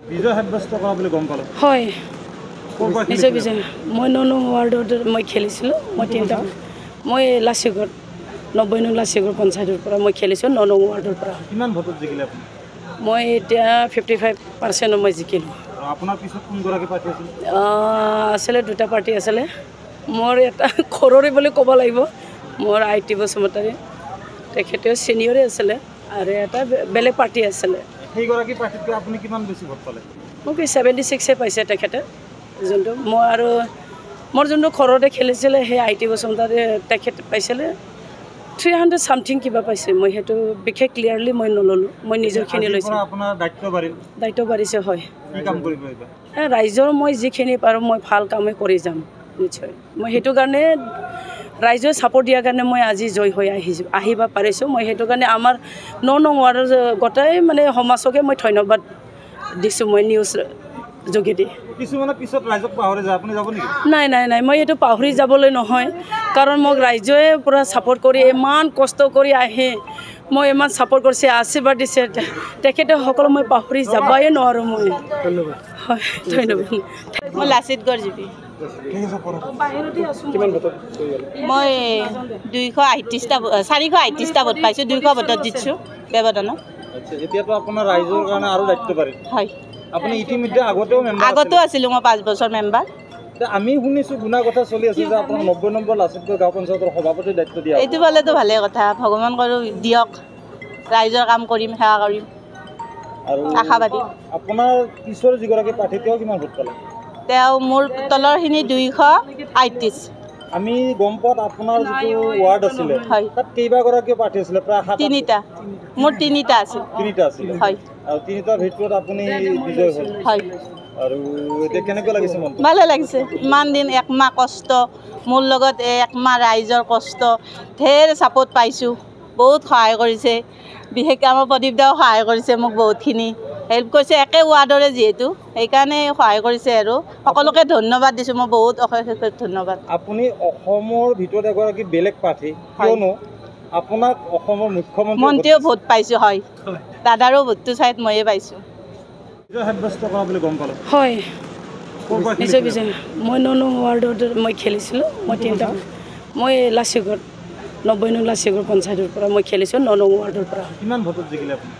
বিজয় সাব্যস্ত কৰা বুলি গম পালোঁ। হয় নিশ্চয় বিজয়। মই 9 নং ৱাৰ্ডত মই খেলিছিলোঁ। মই 3টা মই লাচিগড় 90 নং লাচিগড় পঞ্চায়তৰ পৰা মই খেলিছোঁ 9 নং ৱাৰ্ডৰ পৰা। কিমান ভোটত জিকিলে আপুনি? মই এতিয়া 55% মই জিকিলোঁ। আপোনাৰ পিছত কোনগৰাকী প্ৰাৰ্থী আছিল? আছিলে 2টা পাৰ্টি আছিলে। মোৰ এটা ঘৰৰে বুলি ক'ব লাগিব, মোৰ IT বসুমতাৰী, তেখেতেও ছিনিয়ৰে আছিলে, আৰু এটা বেলেগ পাৰ্টি আছিলে। সেইগৰাকী প্ৰাৰ্থীতকৈ আপুনি কিমান বেছি ভোট পালে? মোক 76 পাইছে তেখেতে, যোনটো মই আৰু মোৰ যোনটো ঘৰতে খেলিছিলে সেই IT বসুমতাৰী তেখেত পাইছিলে 300 সামথিং কিবা পাইছে। মই সেইটো বিশেষ ক্লিয়াৰলি মই নল'লোঁ, মই নিজৰখিনি লৈছোঁ। আপোনাৰ দায়িত্ব বাঢ়িছে। হয়, কি কাম কৰিব এইবাৰ? ৰাইজৰ মই যিখিনি পাৰোঁ মই ভাল কামেই কৰি যাম নিশ্চয়। মই সেইটো কাৰণে ৰাইজে ছাপোৰ্ট দিয়াৰ কাৰণে মই আজি জয় হৈ আহিব পাৰিছোঁ। মই সেইটো কাৰণে আমাৰ 9 নং ৱাৰ্ডৰ গোটেই মানে সমাজকে মই ধন্যবাদ দিছোঁ মই নিউজ যোগেদি। কিছুমানে পিছত ৰাইজক পাহৰি যায়, আপুনি যাব নেকি? নাই, মই এইটো পাহৰি যাবলৈ নহয়, কাৰণ মোক ৰাইজে পূৰা ছাপোৰ্ট কৰি ইমান কষ্ট কৰি আহি মই ইমান ছাপোৰ্ট কৰিছে, আশীৰ্বাদ দিছে, তেখেতে সকলো মই পাহৰি যাবই নোৱাৰোঁ মই। ধন্যবাদ। হয়, ধন্যবাদ। মই লাচিতগড় জিপি। মই 438টা ভোট পাইছোঁ, 200 ভোটত জিতছোঁ ব্যৱধানত। এতিয়াতো আপোনাৰ ৰাইজৰ কাৰণে আৰু দায়িত্ব বাঢ়িল। হয়, আপুনি ইতিমধ্যে আগতেও আছিলোঁ, মই 5 বছৰ মেম্বাৰ। আমি শুনিছোঁ গুণা কথা চলি আছে যে আপোনাৰ 90 নম্বৰ লাচিতগড় গাঁও পঞ্চায়তৰ সভাপতিৰ দায়িত্ব দিয়া। এইটো পালেতো ভালে কথা, ভগৱান কৰোঁ দিয়ক, ৰাইজৰ কাম কৰিম, সেৱা কৰিম, আৰু আশাবাদী। আপোনাৰ পিছৰ যিগৰাকী প্ৰাৰ্থী তেওঁ কিমান ভোট পালে? তেওঁ মোৰ তলৰখিনি 238। আমি গম পোৱাত আপোনাৰ যিটো ৱাৰ্ড আছিলে তাত কেইবাগৰাকী প্ৰাৰ্থী আছিলে? প্ৰায় 3টা। মোৰ 3টা আছিল। 3টা আছিলে। হয়, আৰু 3টাৰ ভিতৰত আপুনি বিজয় হ'ল। হয়। আৰু এতিয়া কেনেকুৱা লাগিছে মনটো? ভালে লাগিছে। ইমান দিন 1 মাহ কষ্ট, মোৰ লগত 1 মাহ ৰাইজৰ কষ্ট, ঢেৰ ছাপোৰ্ট পাইছোঁ, বহুত সহায় কৰিছে। বিশেষকৈ আমাৰ প্ৰদীপ দাও সহায় কৰিছে মোক বহুতখিনি, হেল্প কৰিছে, একে ৱাৰ্ডৰে যিহেতু সেইকাৰণে সহায় কৰিছে, আৰু সকলোকে ধন্যবাদ দিছোঁ মই, বহুত অশেষ ধন্যবাদ। আপুনি অসমৰ ভিতৰত এগৰাকী বেলেগ প্ৰাৰ্থী, কিয়নো আপোনাক অসমৰ মুখ্যমন্ত্ৰীও ভোট পাইছোঁ। হয়, দাদাৰো ভোটটো চাইড ময়ে পাইছোঁ। সাব্যস্ত কৰা বুলি গম পালোঁ। হয় নিশ্চয় বিজয়। মই 9 নং ৱাৰ্ডত মই খেলিছিলোঁ। মই 3টা মই লাচিগড় 90 নং লাচিগড় পঞ্চায়তৰ পৰা মই খেলিছোঁ 9 নং ৱাৰ্ডৰ পৰা। কিমান ভোটত জিকিলে আপুনি?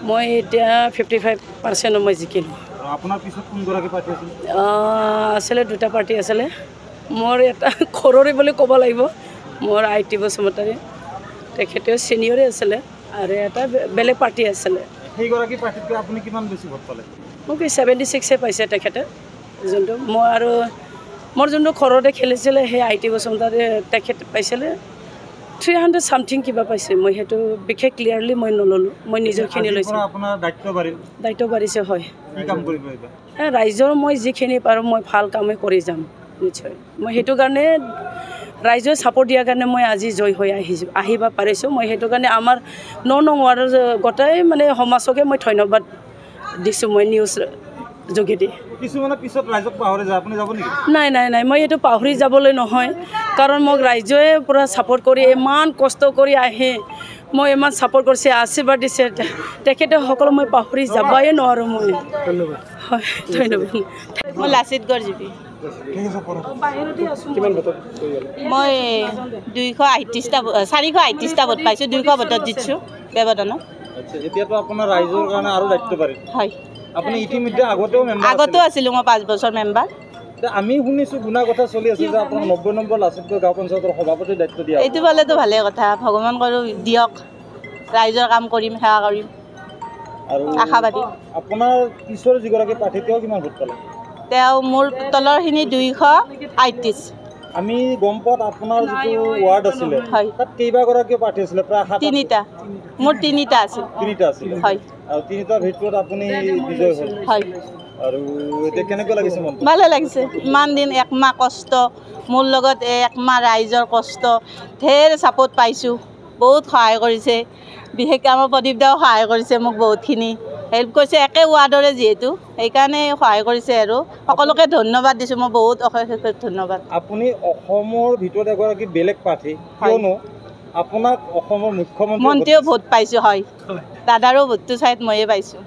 মই এতিয়া 55% মই জিকিলোঁ। আৰু আপোনাৰ পিছত কোনগৰাকী প্ৰাৰ্থী আছিল? আছিলে 2টা পাৰ্টি আছিলে। মোৰ এটা ঘৰৰে বুলি ক'ব লাগিব, মোৰ IT বসুমতাৰী, তেখেতেও ছিনিয়ৰে আছিলে, আৰু এটা বেলেগ পাৰ্টি আছিলে। সেইগৰাকী প্ৰাৰ্থীতকৈ আপুনি কিমান বেছি ভোট পালে? মোক 76 পাইছে তেখেতে, যোনটো মই আৰু মোৰ যোনটো ঘৰতে খেলিছিলে সেই IT বসুমতাৰী তেখেত পাইছিলে 300 সামথিং কিবা পাইছে। মই সেইটো বিশেষ ক্লিয়াৰলি মই নল'লোঁ, মই নিজৰখিনি লৈছোঁ। আপোনাৰ দায়িত্ব বাঢ়িছে। হয়, কি কাম কৰিব এইবাৰ? ৰাইজৰ মই যিখিনি পাৰোঁ মই ভাল কামেই কৰি যাম নিশ্চয়। মই সেইটো কাৰণে ৰাইজে ছাপোৰ্ট দিয়াৰ কাৰণে মই আজি জয় হৈ আহিব পাৰিছোঁ। মই সেইটো কাৰণে আমাৰ 9 নং ৱাৰ্ডৰ গোটেই মানে সমাজকে মই ধন্যবাদ দিছোঁ মই নিউজ যোগেদি। কিছুমানে পিছত ৰাইজক পাহৰি যায়, আপুনি যাব নেকি? নাই, মই এইটো পাহৰি যাবলৈ নহয়, কাৰণ মোক ৰাইজে পূৰা ছাপোৰ্ট কৰি ইমান কষ্ট কৰি আহি মই ইমান ছাপোৰ্ট কৰিছে, আশীৰ্বাদ দিছে, তেখেতে সকলো মই পাহৰি যাবই নোৱাৰোঁ মই। ধন্যবাদ। হয়, ধন্যবাদ। মই লাচিতগড় জিপি। মই 438টা ভোট পাইছোঁ, 200 ভোটত জিতছোঁ ব্যৱধানত। এতিয়াতো আপোনাৰ ৰাইজৰ কাৰণে আৰু দায়িত্ব বাঢ়িল। হয়, আপুনি ইতিমধ্যে আগতেও আছিলোঁ, মই 5 বছৰ মেম্বাৰ। আমি শুনিছোঁ গুণা কথা চলি আছে যে আপোনাৰ 90 নম্বৰ লাচিতগড় গাঁও পঞ্চায়তৰ সভাপতিৰ দায়িত্ব দিয়া। এইটো পালেতো ভালে কথা, ভগৱান কৰোঁ দিয়ক, ৰাইজৰ কাম কৰিম, সেৱা কৰিম, আৰু আশাবাদী। আপোনাৰ পিছৰ যিগৰাকী প্ৰাৰ্থী তেওঁ কিমান ভোট পালে? তেওঁ মোৰ তলৰখিনি 238। আমি গম পোৱাত আপোনাৰ যিটো ৱাৰ্ড আছিলে তাত কেইবাগৰাকী প্ৰাৰ্থী আছিলে? প্ৰায় 3টা। মোৰ 3টা আছিল। 3টা আছিলে। হয়, আৰু 3টাৰ ভিতৰত আপুনি বিজয় হ'ল। হয়। আৰু এতিয়া কেনেকুৱা লাগিছে মনটো? ভালে লাগিছে। ইমান দিন 1 মাহ কষ্ট, মোৰ লগত 1 মাহ ৰাইজৰ কষ্ট, ঢেৰ ছাপোৰ্ট পাইছোঁ, বহুত সহায় কৰিছে। বিশেষকৈ আমাৰ প্ৰদীপ দাও সহায় কৰিছে মোক বহুতখিনি, হেল্প কৰিছে, একে ৱাৰ্ডৰে যিহেতু সেইকাৰণে সহায় কৰিছে, আৰু সকলোকে ধন্যবাদ দিছোঁ মই, বহুত অশেষ ধন্যবাদ। আপুনি অসমৰ ভিতৰত এগৰাকী বেলেগ প্ৰাৰ্থী, কিয়নো আপোনাক অসমৰ মুখ্যমন্ত্ৰীও ভোট পাইছোঁ। হয়, দাদাৰো ভোটটো চাইড ময়ে পাইছোঁ।